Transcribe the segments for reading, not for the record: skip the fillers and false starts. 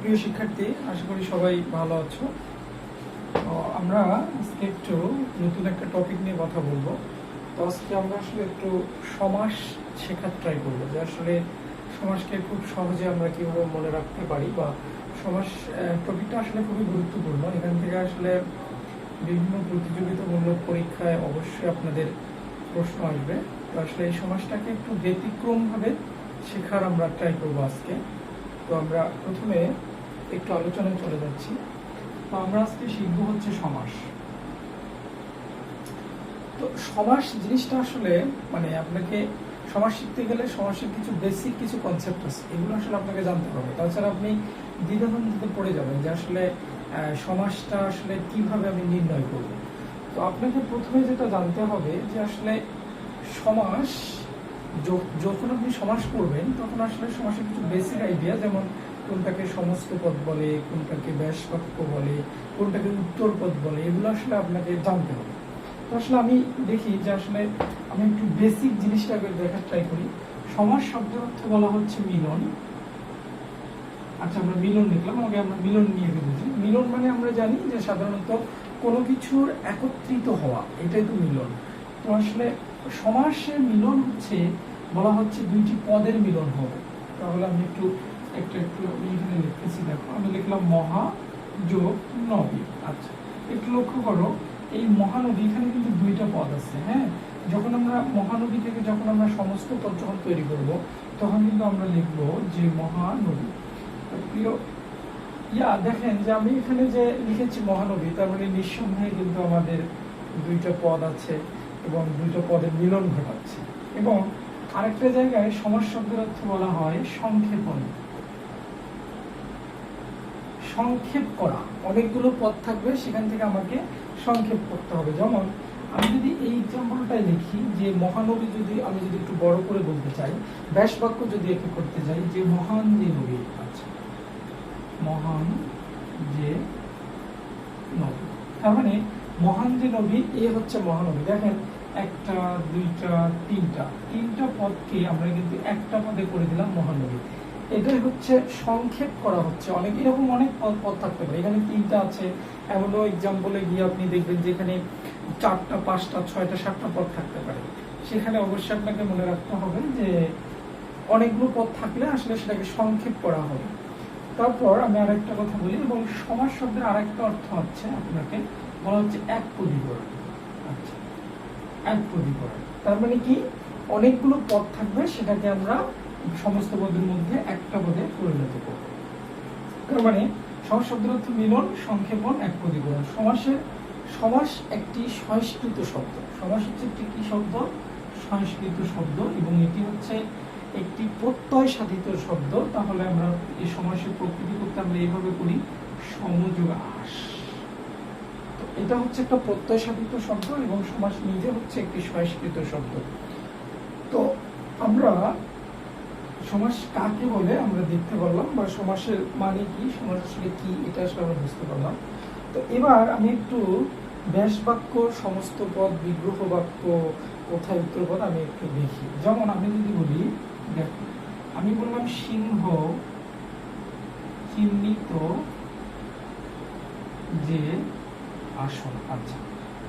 প্রিয় শিক্ষার্থী, আশা করি সবাই ভালো আছো। তো আমরা আজকে একটু নতুন একটা টপিক নিয়ে কথা বলবো। তো আজকে আমরা আসলে একটু সমাস শেখার ট্রাই করবো, যে আসলে সমাসকে খুব সহজে আমরা কিভাবে মনে রাখতে পারি, বা সমাস টপিকটা আসলে খুবই গুরুত্বপূর্ণ। এখান থেকে আসলে বিভিন্ন প্রতিযোগিতামূলক পরীক্ষায় অবশ্যই আপনাদের প্রশ্ন আসবে। তো আসলে এই সমাসটাকে একটু ব্যতিক্রমভাবে শেখার আমরা ট্রাই করবো আজকে। তো আমরা প্রথমে একটু আলোচনায় চলে যাচ্ছি। তো আমরা আজকে শিখবো হচ্ছে সমাস। তো সমাস জিনিসটা আসলে আপনাকে সমাস শিখতে গেলে সমাসের কিছু বেসিক কিছু কনসেপ্ট আছে, এগুলো আসলে আপনাকে জানতে হবে। তাছাড়া আপনি দ্বিধাদ্বন্দ্বে পড়ে যাবেন যে আসলে সমাসটা আসলে কিভাবে আমি নির্ণয় করব। তো আপনাকে প্রথমে যেটা জানতে হবে যে আসলে সমাস, যখন আপনি সমাস করবেন তখন আসলে সমাসের কিছু বেসিক আইডিয়া, যেমন কোনটাকে সমস্ত পদ বলে, কোনটাকে ব্যাস বাক্য বলে, কোনটাকে উত্তর পদ বলে, এগুলো আসলে আপনাকে জানতে হবে। তো আসলে আমি দেখি যে আসলে আমি একটু বেসিক জিনিসটাকে দেখার ট্রাই করি। সমাস শব্দের অর্থ বলা হচ্ছে মিলন। আচ্ছা, আমরা মিলন লিখলাম, আগে আমরা মিলন নিয়ে বুঝি। মিলন মানে আমরা জানি যে সাধারণত কোনো কিছুর একত্রিত হওয়া, এটাই তো মিলন। তো আসলে সমাসের মিলন হচ্ছে বলা হচ্ছে দুইটি পদের মিলন হবে। তাহলে আমি একটু এখানে লিখতেছি, দেখো আমি লিখলাম মহা যোগ নবী। আচ্ছা, একটু লক্ষ্য করো, এই মহানবী এখানে কিন্তু দুইটা পদ আছে। হ্যাঁ, যখন আমরা মহানবী থেকে যখন আমরা সমস্ত পদ যখন তৈরি করব, তখন কিন্তু আমরা লিখবো যে মহানবী। প্রিয় দেখেন যে আমি এখানে যে লিখেছি মহানবী, তার মানে নিঃসন্দেহে কিন্তু আমাদের দুইটা পদ আছে এবং দুইটা পদের মিলন ঘটাচ্ছে। এবং আরেকটা জায়গায় সমাস শব্দের অর্থ বলা হয় সংক্ষেপণ, সংক্ষেপ করা। অনেকগুলো পদ থাকবে, সেখান থেকে আমাকে সংক্ষেপ করতে হবে। যেমন আমি যদি এই এক্সাম্পলটাই লিখি যে মহানবী, যদি আমি যদি একটু বড় করে বলতে চাই, ব্যাস বাক্য যদি একে করতে চাই যে মহান যে নবী। আচ্ছা, মহান যে নবী, তার মানে মহান যে নবী, এ হচ্ছে মহানবী। দেখেন একটা, দুইটা, তিনটা পদকে আমরা কিন্তু একটা পদে করে দিলাম মহানবী। এটাই হচ্ছে সংক্ষেপ করা হচ্ছে। এরকম অনেক পদ থাকতে পারে। এখানে তিনটা আছে, এমনও এক্সাম্পলে গিয়ে আপনি দেখবেন যে এখানে 4টা, 5টা, 6টা, 7টা পদ থাকতে পারে। সেখানে অবশ্যই আপনাকে মনে রাখতে হবে যে অনেকগুলো পদ থাকলে আসলে সেটাকে সংক্ষেপ করা হবে। তারপর আমি আরেকটা কথা বলি, এবং সমাস শব্দের আরেকটা অর্থ হচ্ছে আপনাকে বলা হচ্ছে এক পদীকরণ। আচ্ছা, এক পদীকরণ তার মানে কি, অনেকগুলো পদ থাকবে, সেটাকে আমরা সমস্ত পদের মধ্যে একটা পদে পরিণত করব। তার মানে সমাস শব্দের অর্থ মিলন, সংক্ষেপণ, এক পদীকরণ। সমাস একটি সংস্কৃত শব্দ। সমাস হচ্ছে একটি কি শব্দ? সংস্কৃত শব্দ, এবং এটি হচ্ছে একটি প্রত্যয় সাধিত শব্দ। তাহলে আমরা এই সমাসের প্রকৃতি করতে আমরা এইভাবে করি, সমযোগ আস। তো এটা হচ্ছে একটা প্রত্যয় সাধিত শব্দ, এবং সমাস নিজে হচ্ছে একটি সংস্কৃত শব্দ। তো আমরা সমাস কাকে বলে আমরা দেখতে পারলাম, বা সমাসের মানে কি, সমাস আসলে কি, এটা আসলে আমরা বুঝতে পারলাম। তো এবার আমি একটু ব্যাস বাক্য, সমস্ত পদ, বিগ্রহ বাক্য, কোথায় উত্তর পদ আমি একটু দেখি। যেমন আমি যদি বলি, দেখো আমি বললাম সিংহ চিহ্নিত যে আসন। আচ্ছা,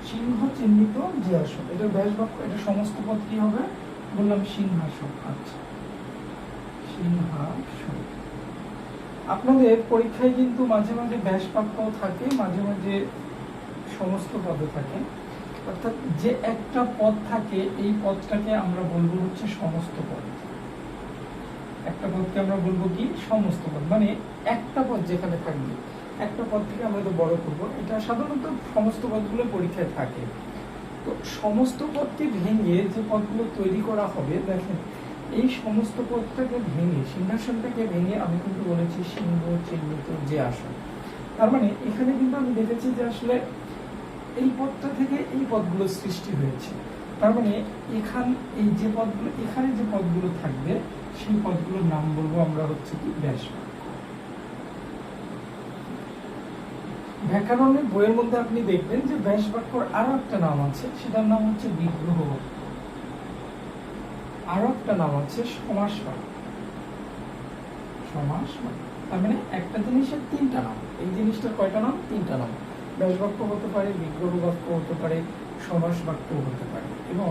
সিংহ চিহ্নিত যে আসন, এটা ব্যাস বাক্য। এটা সমস্ত পদ কি হবে? বললাম সিংহাসন। আচ্ছা, সিংহাসন। আপনাদের পরীক্ষায় কিন্তু মাঝে মাঝে ব্যাস বাক্য থাকে, মাঝে মাঝে সমস্ত পদ থাকে। অর্থাৎ যে একটা পদ থাকে, এই পদটাকে আমরা বলবো হচ্ছে সমস্ত পদ। একটা পদকে আমরা বলবো কি? সমস্ত পদ। মানে একটা পদ যেখানে থাকবে, একটা পদ থেকে আমরা তো বড় করব। এটা সাধারণত সমস্ত পদগুলো পরীক্ষায় থাকে। তো সমস্ত পদকে ভেঙে যে পদগুলো তৈরি করা হবে, দেখেন এই সমস্ত পদটাকে ভেঙে, সিংহাসনটাকে ভেঙে আমি কিন্তু বলেছি সিংহ চিহ্নিত যে আসন। তার মানে এখানে কিন্তু আমি দেখেছি যে আসলে এই পদটা থেকে এই পদগুলো সৃষ্টি হয়েছে। তার মানে এই যে পদগুলো, এখানে যে পদগুলো থাকবে, সেই পদগুলোর নাম বলবো আমরা হচ্ছে কি? ব্যাস বাক্য। ব্যাকরণের বইয়ের মধ্যে আপনি দেখবেন যে ব্যাস বাক্যর আরো একটা নাম আছে, সেটার নাম হচ্ছে বিগ্রহ বাক্য। আরো একটা নাম আছে সমাস বাক্য। সমাস বাক্য। তার মানে একটা জিনিসের তিনটা নাম, এই জিনিসটার কয়টা নাম? তিনটা নাম। ব্যাস বাক্য হতে পারে, বিগ্রহ বাক্য হতে পারে, সমাস বাক্য হতে পারে। এবং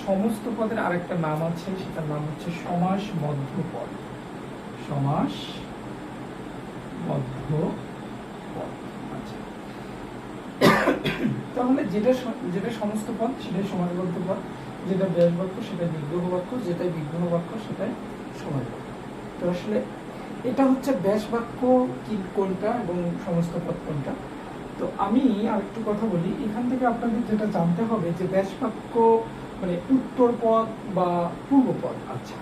সমস্ত পদের আরেকটা নাম আছে, সেটার নাম হচ্ছে সমাসবদ্ধ পদ। সমাসবদ্ধ পদ। আচ্ছা, তাহলে যেটা সমস্ত পদ সেটাই সমাসবদ্ধ পদ, যেটা ব্যাস বাক্য সেটা বিগ্রহ বাক্য, যেটা বিগ্রহ বাক্য সেটাই সমাস বাক্য। তো আসলে এটা হচ্ছে ব্যাস বাক্য কি কোনটা এবং সমস্ত পদ কোনটা। তো আমি আরেকটু কথা বলি, এখান থেকে আপনাদের যেটা জানতে হবে যে ব্যাস বাক্য মানে উত্তর পদ বা পূর্ব পদ। আচ্ছা,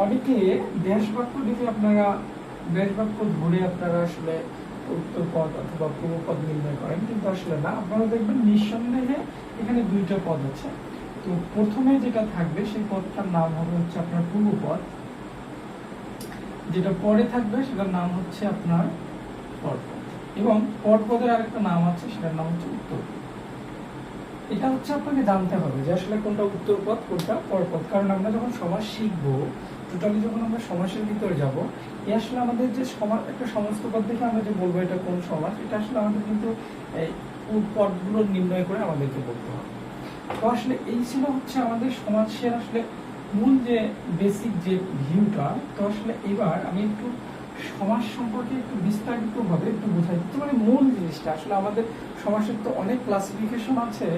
অনেকে ব্যাস বাক্য দেখে আপনারা ব্যাস বাক্য ধরে আপনারা আসলে উত্তর পদ অথবা পূর্ব পদ নির্ণয় করেন, কিন্তু আসলে না। আপনারা দেখবেন নিঃসন্দেহে এখানে দুইটা পদ আছে। তো প্রথমে যেটা থাকবে সেই পদটার নাম হবে হচ্ছে আপনার পূর্ব পদ, যেটা পরে থাকবে সেটার নাম হচ্ছে আপনার পরপদ, এবং পরপদের আরেকটা নাম আছে সেটার নাম হচ্ছে উত্তর পদ। এটা হচ্ছে আপনাকে জানতে হবে যে আসলে কোনটা উত্তর পদ কোনটা পরপদ, কারণ আমরা যখন সমাস শিখবো, টোটালি যখন আমরা সমাসের ভিতরে যাব, এ আসলে আমাদের যে সমাস একটা সমস্ত পদ দেখে আমরা যে বলবো এটা কোন সমাস, এটা আসলে আমাদের কিন্তু পদগুলো নির্ণয় করে আমাদেরকে বলতে হবে। তো আসলে এই ছিল হচ্ছে আমাদের সমাসের আসলে মূল যে বেসিক যে ভিউটা। তো আসলে এবার আমি একটু সমাস সম্পর্কে একটু বিস্তারিত ভাবে একটু বোঝাই দিতে, মানে মূল জিনিসটা আসলে আমাদের সমাসের তো অনেক ক্লাসিফিকেশন আছে।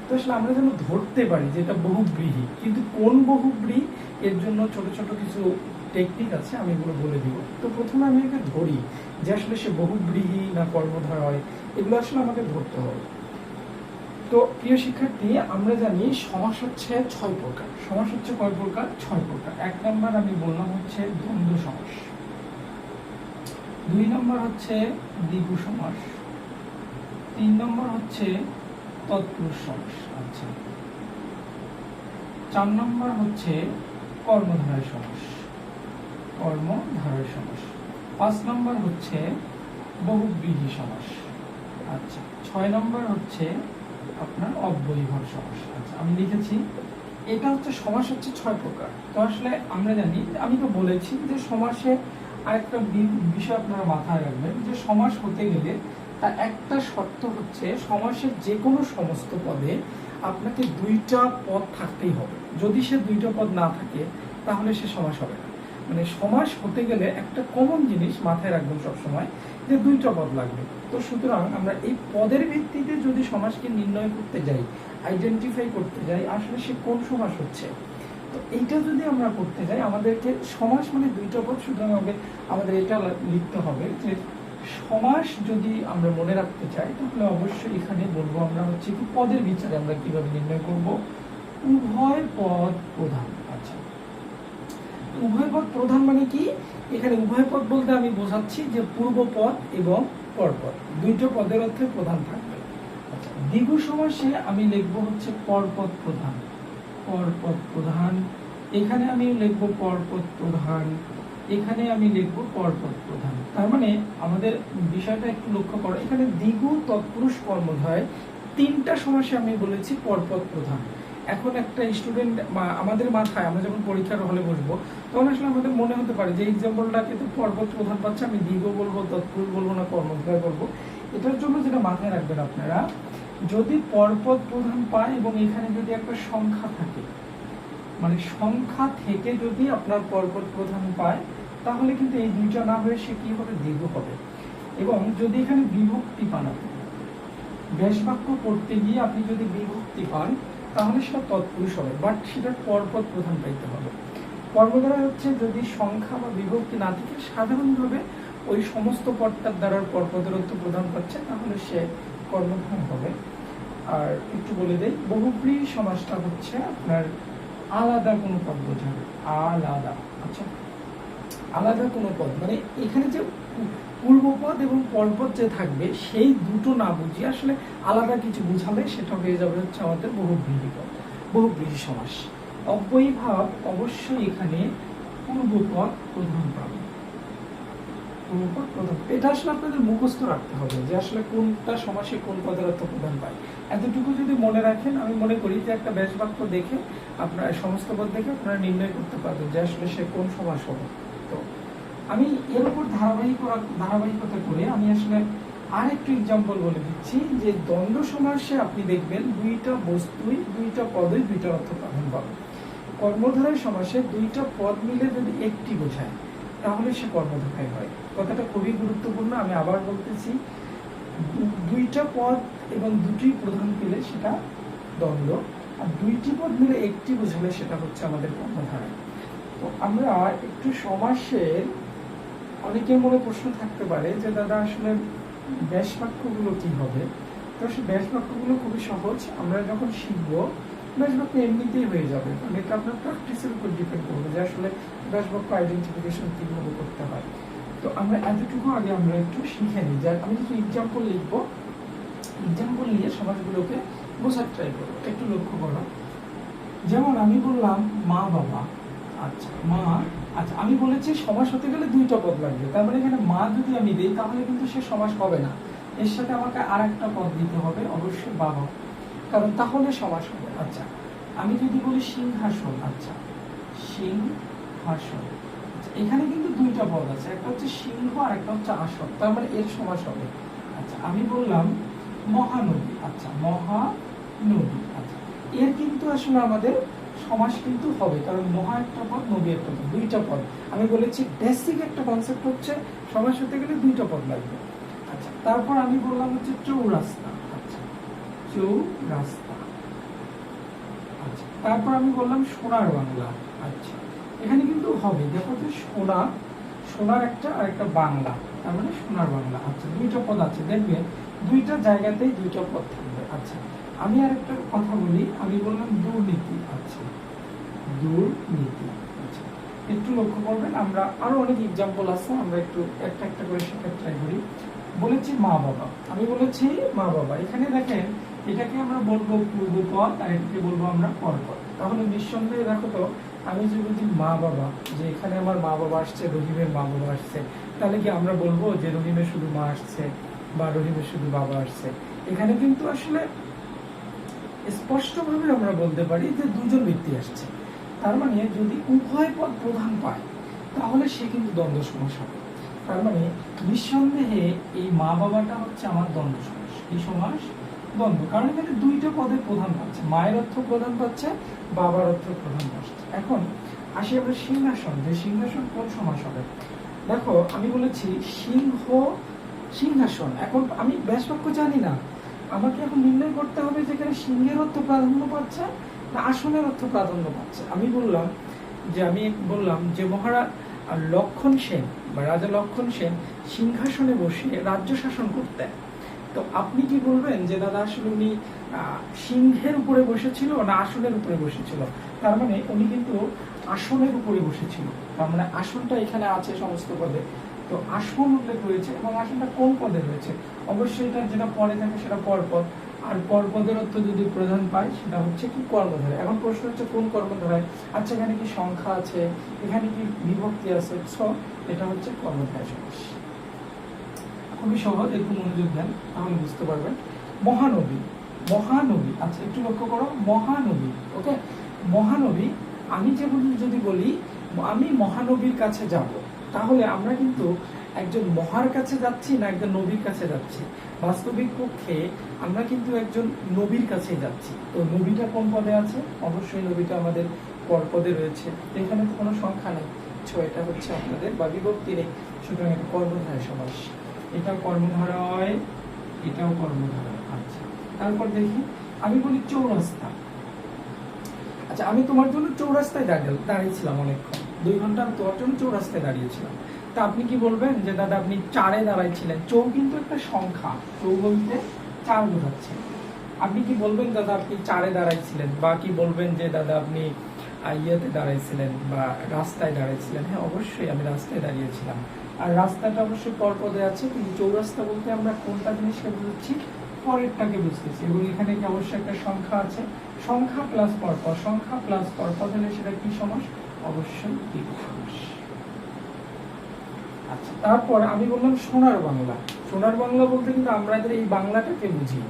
তো আসলে আমরা যেন ধরতে পারি যে এটা বহুব্রীহি, কিন্তু কোন বহুব্রীহি এর জন্য ছোট ছোট কিছু টেকনিক আছে, আমি এগুলো বলে দিব। তো প্রথমে আমি একে ধরি যে আসলে সে বহুব্রীহি না কর্মধার হয়, এগুলো আসলে আমাকে ধরতে হবে। তো প্রিয় শিক্ষার্থী, আমরা জানি সমাস হচ্ছে 6 প্রকার। সমাস হচ্ছে কয় প্রকার? 6 প্রকার। 1 নম্বর আমি বললাম হচ্ছে দ্বন্দ্ব সমাস, 2 নম্বর হচ্ছে দ্বিগু সমাস, 3 নম্বর হচ্ছে তৎপুরুষ সমাস। আচ্ছা, 4 নম্বর হচ্ছে কর্মধারয় সমাস, 5 নম্বর হচ্ছে বহুব্রীহি সমাস। আচ্ছা, 6 নম্বর হচ্ছে আপনার অব্যয়ীভাব সমাস। আচ্ছা, আমি লিখেছি এটা হচ্ছে সমাস হচ্ছে 6 প্রকার। তো আসলে আমরা জানি, আমি তো বলেছি যে সমাসে আরেকটা বিষয় আপনারা মাথায় রাখবেন যে সমাস হতে গেলে তার একটা শর্ত হচ্ছে সমাসের যে কোনো সমস্ত পদে আপনাকে 2টা পদ থাকতেই হবে। যদি সে 2টা পদ না থাকে তাহলে সে সমাস হবে না। মানে সমাস হতে গেলে একটা কমন জিনিস মাথায় রাখবেন সবসময়, যে 2টা পদ লাগবে। তো সুতরাং আমরা এই পদের ভিত্তিতে যদি সমাসকে নির্ণয় করতে যাই, আইডেন্টিফাই করতে যাই আসলে সে কোন সমাস হচ্ছে, তো এইটা যদি আমরা করতে যাই আমাদেরকে সমাস মানে 2টা পদ, সুতরাং আমাদের এটা লিখতে হবে যে সমাস যদি আমরা মনে রাখতে চাই তাহলে অবশ্যই এখানে বলবো আমরা হচ্ছে কি পদের বিচারে আমরা কিভাবে নির্ণয় করব, উভয় পদ প্রধান। আচ্ছা, উভয় পদ প্রধান মানে কি? এখানে উভয় পদ বলতে আমি বোঝাচ্ছি যে পূর্ব পদ এবং পরপদ 2টা পদের অর্থে প্রধান থাকবে। আচ্ছা, দ্বিগু সমাসে আমি লিখবো হচ্ছে পরপদ প্রধান, পরপদ প্রধান, এখানে আমি লিখবো পরপদ প্রধান, এখানে আমি লিখবো পরপদ প্রধান। তার মানে আমাদের বিষয়টা একটু লক্ষ্য করো, এখানে দ্বিগু তৎপুরুষ কর্মধারয় 3টা সমাসে আমি বলেছি পরপদ প্রধান। এখন একটা স্টুডেন্ট বা আমাদের মাথায় আমরা যখন পরীক্ষার হলে বসবো তখন আসলে আমাদের মনে হতে পারে যে এক্সাম্পলটাকে তো পরপদ প্রধান পাচ্ছে, আমি দ্বিগু বলবো, তৎপুরুষ বলবো না কর্মধারয় বলবো। এটার জন্য যেটা মাথায় রাখবেন আপনারা, যদি পরপদ প্রধান পায় এবং এখানে যদি একটা সংখ্যা থাকে, মানে সংখ্যা থেকে যদি আপনার পরপদ প্রধান পায় তাহলে কিন্তু এই 2টা না হয়ে সে কি হবে? দ্বিগু হবে। এবং যদি এখানে বিভক্তি পান, আপনি ব্যাস বাক্য পড়তে গিয়ে আপনি যদি বিভক্তি পান তাহলে সেটা তৎপুরুষ হবে, বাট সেটার পরপদ প্রধান পাইতে হবে। কর্মধারয় হচ্ছে যদি সংখ্যা বা বিভক্তি না থাকে, সাধারণভাবে ওই সমস্ত পদটার দ্বারা পরপদের অর্থ প্রধান পাচ্ছে, তাহলে সে কর্মধারয় হবে। আর একটু বলে দেই, বহুব্রীহি সমাসটা হচ্ছে আপনার আলাদা কোনো পদ বোঝাবে, আলাদা। আচ্ছা, আলাদা কোনো পদ মানে এখানে যে পূর্বপদ এবং পরপদ যে থাকবে সেই দুটো না বুঝিয়ে আসলে আলাদা কিছু বুঝালে সেটা হয়ে যাবে হচ্ছে আমাদের বহুব্রীহি পদ, বহুব্রীহি সমাস। অব্যয়ীভাব অবশ্যই এখানে পূর্বপদ প্রধান পাবে, পূর্বপদ প্রধান। এটা আসলে আপনাদের মুখস্থ রাখতে হবে যে আসলে কোনটা সমাসে কোন পদের অর্থ প্রধান পায়। এতটুকু যদি মনে রাখেন, আমি মনে করি যে একটা ব্যাস বাক্য দেখে আপনার সমস্ত পদ দেখে আপনারা নির্ণয় করতে পারবেন যে আসলে সে কোন সমাস হবে। তো আমি এর উপর ধারাবাহিকতা করে আমি আসলে আরেকটু এক্সাম্পল বলে দিচ্ছি যে দ্বন্দ্ব সমাসে আপনি দেখবেন দুইটা বস্তুই, দুইটা পদই দুইটা অর্থ প্রধান পাবেন। কর্মধারয় সমাসে দুইটা পদ মিলে যদি একটি বোঝায় তাহলে সে কর্মধারায় হয়। কথাটা খুবই গুরুত্বপূর্ণ, আমি আবার বলতেছি, দুইটা পদ এবং দুটি প্রধান পেলে সেটা দ্বন্দ্ব, আর দুইটি পদ মিলে একটি বোঝালে সেটা হচ্ছে আমাদের কর্মধারায়। তো আমরা একটু সমাসের, অনেকের মনে প্রশ্ন থাকতে পারে যে দাদা আসলে ব্যাস বাক্যগুলো কি হবে। তো সে ব্যাস বাক্যগুলো খুবই সহজ, আমরা যখন শিখবো ব্যাস বাক্য এমনিতেই হয়ে যাবে, কারণ এটা আপনার প্র্যাকটিসের উপর ডিপেন্ড করবে যে আসলে ব্যাস বাক্য আইডেন্টিফিকেশন কিভাবে করতে হয়। তো আমরা এতটুকু আগে আমরা একটু শিখে নিই, যে আমি কিছু এক্সাম্পল লিখবো, এক্সাম্পল নিয়ে সমাজগুলোকে বোঝার ট্রাই করবো। একটু লক্ষ্য করো, যেমন আমি বললাম মা বাবা। আচ্ছা মা, আচ্ছা আমি বলেছি সমাস হতে গেলে দুইটা পদ লাগবে, তার মানে এখানে মা যদি আমি দিই তাহলে কিন্তু সে সমাস হবে না, এর সাথে আমাকে আর একটা পদ দিতে হবে অবশ্যই বাবা, কারণ তাহলে সমাস হবে। আচ্ছা আমি যদি বলি সিংহাসন, আচ্ছা সিংহাসন, এখানে কিন্তু দুইটা পদ আছে, একটা হচ্ছে সিংহ আর একটা হচ্ছে আসন, তার মানে এর সমাস হবে। আচ্ছা আমি বললাম মহানদী, আচ্ছা মহানদী, আচ্ছা এর কিন্তু আসলে আমাদের সমাস কিন্তু হবে, কারণ মহা একটা পদ, নদী একটা পদ, দুইটা পদ। আমি বলেছি বেসিক একটা কনসেপ্ট হচ্ছে সমাস হতে গেলে দুইটা পদ লাগবে। আচ্ছা তারপর আমি বললাম হচ্ছে চৌরাস্তা, আচ্ছা চৌরাস্তা, আচ্ছা তারপর আমি বললাম সোনার বাংলা। আচ্ছা এখানে কিন্তু হবে, দেখো যে সোনার একটা আর একটা বাংলা, তার মানে সোনার বাংলা। আচ্ছা দুইটা পদ আছে, দেখবে দুইটা জায়গাতেই দুইটা পদ থাকবে। আচ্ছা আমি আর একটা কথা বলি, আমি বললাম দুর্নীতি, আচ্ছা দুর্নীতি। আচ্ছা একটু লক্ষ্য করবেন, আমরা আরো অনেক এক্সাম্পল আছে, আমরা একটু একটা একটা করে শেখার ট্রাই করি। বলেছি মা বাবা, আমি বলেছি মা বাবা, এখানে দেখেন এটাকে আমরা বলবো পূর্বপদ আর এটাকে বলবো আমরা পরপদ। তাহলে নিঃসন্দেহে দেখো তো, আমি যে বলছি মা বাবা, যে এখানে আমার মা বাবা আসছে, রহিমের মা বাবা আসছে, তাহলে কি আমরা বলবো যে রহিমের শুধু মা আসছে বা রহিমের শুধু বাবা আসছে? এখানে কিন্তু আসলে স্পষ্টভাবে আমরা বলতে পারি যে দুজন ব্যক্তি আসছে, তার মানে যদি উভয় পদ প্রধান পায় তাহলে সে কিন্তু দ্বন্দ্ব সমাস হবে। তার মানে নিঃসন্দেহে এই মা বাবাটা হচ্ছে আমার দ্বন্দ্ব সমাস। এই সমাস দ্বন্দ্ব, কারণ এখানে দুইটা পদের প্রধান পাচ্ছে, মায়ের অর্থ প্রধান পাচ্ছে, বাবার অর্থ প্রধান পাচ্ছে। এখন আসি আমরা সিংহাসন, যে সিংহাসন কোন সমাস হবে। দেখো আমি বলেছি সিংহাসন, এখন আমি ব্যাস বাক্য জানি না, আমাকে এখন নির্ণয় করতে হবে যে এখানে সিংহের অর্থ প্রাধান্য পাচ্ছে না আসনের অর্থ প্রাধান্য পাচ্ছে। আমি বললাম যে মহারাজ লক্ষণ সেন বা রাজা লক্ষণ সেন সিংহাসনে বসে রাজ্য শাসন করতেন। তো আপনি কি বলবেন যে দাদা আসলে উনি সিংহের উপরে বসেছিল না আসনের উপরে বসেছিল? তার মানে উনি কিন্তু আসনের উপরে বসেছিল, তার মানে আসনটা এখানে আছে সমস্ত পদে। তো আসন উল্লেখ রয়েছে, এবং আসনটা কোন পদে রয়েছে? অবশ্যই এটা যেটা পরে থাকে সেটা পরপদ, আর পরপদের অর্থ যদি প্রধান পায় সেটা হচ্ছে কি কর্মধারায়। এখন প্রশ্ন হচ্ছে কোন কর্মধারায়? আচ্ছা এখানে কি সংখ্যা আছে, এখানে কি বিভক্তি আছে, সো এটা হচ্ছে কর্মধারায় সমাস। খুবই সহজ, একটু মনোযোগ দেন তাহলে বুঝতে পারবেন। মহানবী, আচ্ছা একটু লক্ষ্য করো, মহানবী, ওকে মহানবী। আমি যদি বলি আমি মহানবীর কাছে যাব, তাহলে আমরা কিন্তু একজন মহার কাছে যাচ্ছি না একজন নবীর কাছে যাচ্ছি? বাস্তবিক পক্ষে আমরা কিন্তু একজন নবীর কাছে যাচ্ছি। তো নবীটা কোন পদে আছে? অবশ্যই নবীটা আমাদের পরপদে রয়েছে, এখানে তো কোনো সংখ্যা নেই, এটা হচ্ছে আপনাদের বা বিভক্তি নেই, সুতরাং এটা কর্মধারায় সমাস। এটাও কর্মধারায়, এটাও কর্মধারায়। আচ্ছা তারপর দেখি, আমি বলি চৌরাস্তা। আচ্ছা আমি তোমার জন্য চৌরাস্তায় দাঁড়িয়েছিলাম অনেকক্ষণ, 2 ঘন্টা আমি তোমার জন্য চৌরাস্তায় দাঁড়িয়েছিলাম। তা আপনি কি বলবেন যে দাদা আপনি 4-এ দাঁড়াইছিলেন? চৌ কিন্তু একটা সংখ্যা, চৌ বলতে 4 বোঝাচ্ছে। আপনি কি বলবেন দাদা আপনি 4-এ দাঁড়াইছিলেন, বা কি বলবেন যে দাদা আপনি ইয়েতে দাঁড়াইছিলেন বা রাস্তায় দাঁড়াইছিলেন? হ্যাঁ অবশ্যই আমি রাস্তায় দাঁড়িয়েছিলাম, আর রাস্তাটা অবশ্যই পরপদে আছে, কিন্তু চৌরাস্তা বলতে আমরা কোনটা জিনিসকে বুঝছি? পরেরটাকে বুঝতেছি, এবং এখানে কি অবশ্যই একটা সংখ্যা আছে, সংখ্যা প্লাস পরপদ, সংখ্যা প্লাস পরপদ হলে সেটা কি সমাস? অবশ্যই দ্বিগু সমাস। আচ্ছা তারপর আমি বললাম সোনার বাংলা। সোনার বাংলা বলতে কিন্তু আমরা এই বাংলাটাকে বুঝি,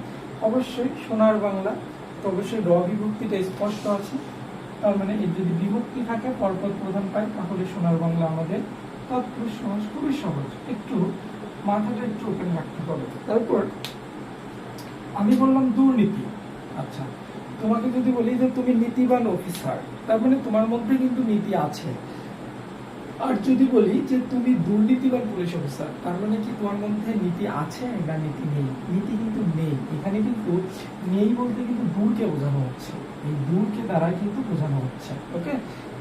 অবশ্যই সোনার বাংলা। তো অবশ্যই র বিভক্তিটা স্পষ্ট আছে, তার মানে এর যদি বিভক্তি থাকে পরপদ প্রধান পায় তাহলে সোনার বাংলা আমাদের তৎপুরুষ সমাস খুবই সহজ, একটু মাথাটা একটু ওপেন রাখতে হবে। তারপর আমি বললাম দুর্নীতি। আচ্ছা, তোমাকে যদি বলি যে তুমি নীতিবান অফিসার, তার মানে তোমার মধ্যে কিন্তু নীতি আছে। আর যদি বলি যে তুমি দুর্নীতিবান পুলিশ অফিসার, তার মানে কি তোমার মধ্যে নীতি আছে না নীতি নেই? নীতি কিন্তু নেই। এখানে কিন্তু নেই বলতে কিন্তু দূরকে বোঝানো হচ্ছে, এই দূরকে দ্বারা কিন্তু বোঝানো হচ্ছে। ওকে,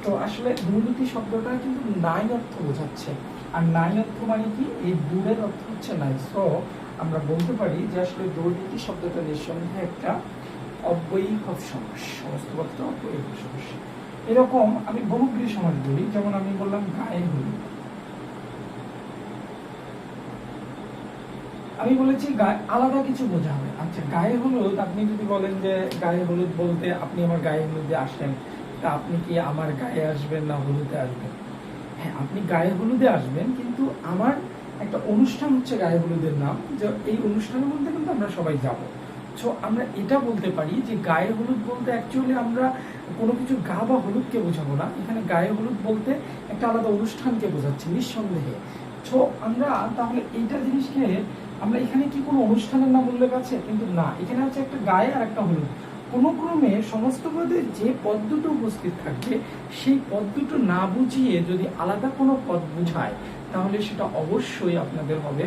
তো আসলে দুর্নীতি শব্দটা কিন্তু নাই অর্থ বোঝাচ্ছে, আর নাই অর্থ মানে কি এই দূরের অর্থ হচ্ছে নাই। সো আমরা বলতে পারি যে আসলে দুর্নীতি শব্দটা নিঃসন্দেহে একটা অব্যয়ীভাব সমাস, সমস্ত পত্র অব্যয়ীভাব সমাস। এরকম আমি বহুব্রীহি সমাস বলি, যেমন আমি বললাম গায়ে হলুদ। আমি বলেছি আলাদা কিছু বোঝাবে। আচ্ছা, গায়ে হলুদ, আপনি যদি বলেন যে গায়ে হলুদ বলতে আপনি আমার গায়ে হলুদে আসেন, তা আপনি কি আমার গায়ে আসবেন না হলুদে আসবেন? হ্যাঁ, আপনি গায়ে হলুদে আসবেন, কিন্তু আমার একটা অনুষ্ঠান হচ্ছে গায়ে হলুদের নাম, যে এই অনুষ্ঠানের মধ্যে কিন্তু আমরা সবাই যাব। সো আমরা এটা বলতে পারি যে গায়ে হলুদ বলতে অ্যাকচুয়ালি আমরা কোনো কিছু গা বা হলুদকে বোঝাবো না, এখানে গায়ে হলুদ বলতে একটা আলাদা অনুষ্ঠানকে বোঝাচ্ছি নিঃসন্দেহে। সো আমরা তাহলে এইটা জিনিসকে আমরা এখানে কি কোনো অনুষ্ঠানের নাম উল্লেখ আছে? কিন্তু না, এখানে হচ্ছে একটা গায়ে আর একটা হলুদ। কোনো ক্রমে সমস্ত পদে যে পদ দুটো উপস্থিত থাকবে, সেই পদ দুটো না বুঝিয়ে যদি আলাদা কোনো পদ বুঝায়, তাহলে সেটা অবশ্যই আপনাদের হবে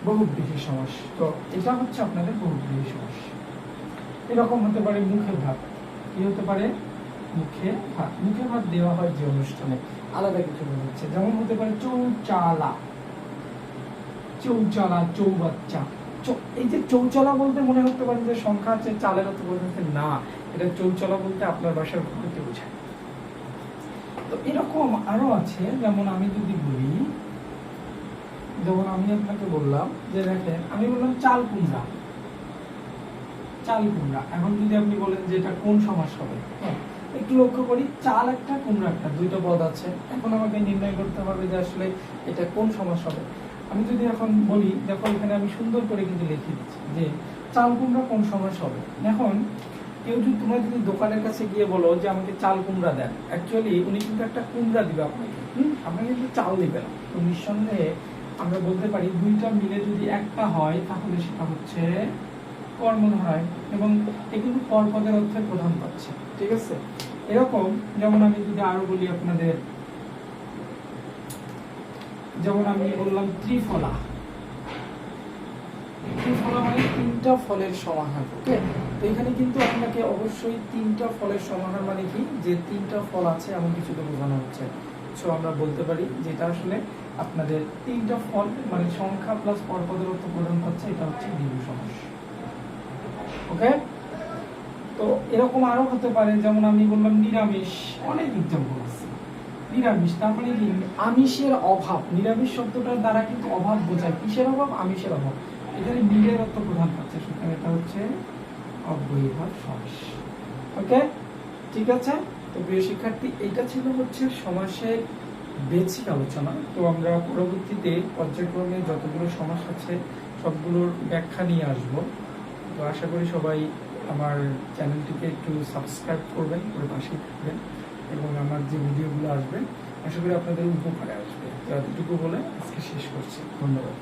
বহুব্রীহি সমাস। তো এটা হচ্ছে আপনাদের বহুব্রীহি সমাস। এরকম হতে পারে মুখে ভাত। কি হতে পারে? মুখে ভাত। মুখে ভাত দেওয়া হয় যে অনুষ্ঠানে, আলাদা কিছু বোঝাচ্ছে। যেমন হতে পারে চৌচালা, চৌচালা, চৌবাচ্চা। এই যে চৌচালা বলতে মনে হতে পারে যে সংখ্যা আছে, চালের অর্থ বোঝাচ্ছে না, এটা চৌচালা বলতে আপনার বাসার ঘরকে বোঝায়। তো এরকম আরো আছে, যেমন আমি যদি বলি, যেমন আমি আপনাকে বললাম যে দেখেন, আমি বললাম চাল কুমড়া, চাল কুমড়া। এখন যদি আপনি বলেন যে এটা কোন সমাস হবে, হ্যাঁ একটু লক্ষ্য করি, চাল একটা কুমড়া একটা, দুইটা পদ আছে। এখন আমাকে নির্ণয় করতে হবে যে আসলে এটা কোন সমাস হবে। আমি যদি এখন বলি, দেখো এখানে আমি সুন্দর করে কিন্তু লিখে দিচ্ছি যে চাল কুমড়া কোন সমাস হবে। এখন কেউ যদি, তোমরা যদি দোকানের কাছে গিয়ে বলো যে আমাকে চাল কুমড়া দেন, অ্যাকচুয়ালি উনি কিন্তু একটা কুমড়া দিবে আপনাকে, আপনাকে কিন্তু চাল দিবে না। তো নিঃসন্দেহে আমরা বলতে পারি দুইটা মিলে যদি একটা হয়, তাহলে সেটা হচ্ছে কর্মধারায়, এবং এ কিন্তু পরপদের অর্থে প্রধান পাচ্ছে। ঠিক আছে, এরকম যেমন আমি যদি আরো বলি আপনাদের, যেমন আমি বললাম ত্রিফলা। ত্রিফলা মানে তিনটা ফলের সমাহার। ওকে, তো এখানে কিন্তু আপনাকে অবশ্যই তিনটা ফলের সমাহার মানে কি, যে তিনটা ফল আছে এমন কিছুকে বোঝানো হচ্ছে। সো আমরা বলতে পারি যেটা আসলে আপনাদের তিনটা ফল মানে সংখ্যা প্লাস পরপদের অর্থ প্রদান পাচ্ছে, এটা হচ্ছে দ্বিগু সমাস। ওকে, তো এরকম আরো হতে পারে, যেমন আমি বললাম নিরামিষ। অনেক এক্সাম্পল আছে। নিরামিষ তার মানে কি, আমিষের অভাব। নিরামিষ শব্দটার দ্বারা কিন্তু অভাব বোঝায়। কিসের অভাব? আমিষের অভাব। এখানে নিরের অর্থ প্রধান পাচ্ছে, সুতরাং এটা হচ্ছে অব্যয়ীভাব সমাস। ওকে, ঠিক আছে। তো প্রিয় শিক্ষার্থী, এটা ছিল হচ্ছে সমাসের বেসিক আলোচনা। তো আমরা পরবর্তীতে পর্যায়ক্রমে যতগুলো সমাস আছে সবগুলোর ব্যাখ্যা নিয়ে আসব। তো আশা করি সবাই আমার চ্যানেলটিকে একটু সাবস্ক্রাইব করবেন, করে পাশে থাকবেন, এবং আমার যে ভিডিওগুলো আসবে আশা করি আপনাদের উপকারে আসবে। তো এতটুকু বলে আজকে শেষ করছি। ধন্যবাদ।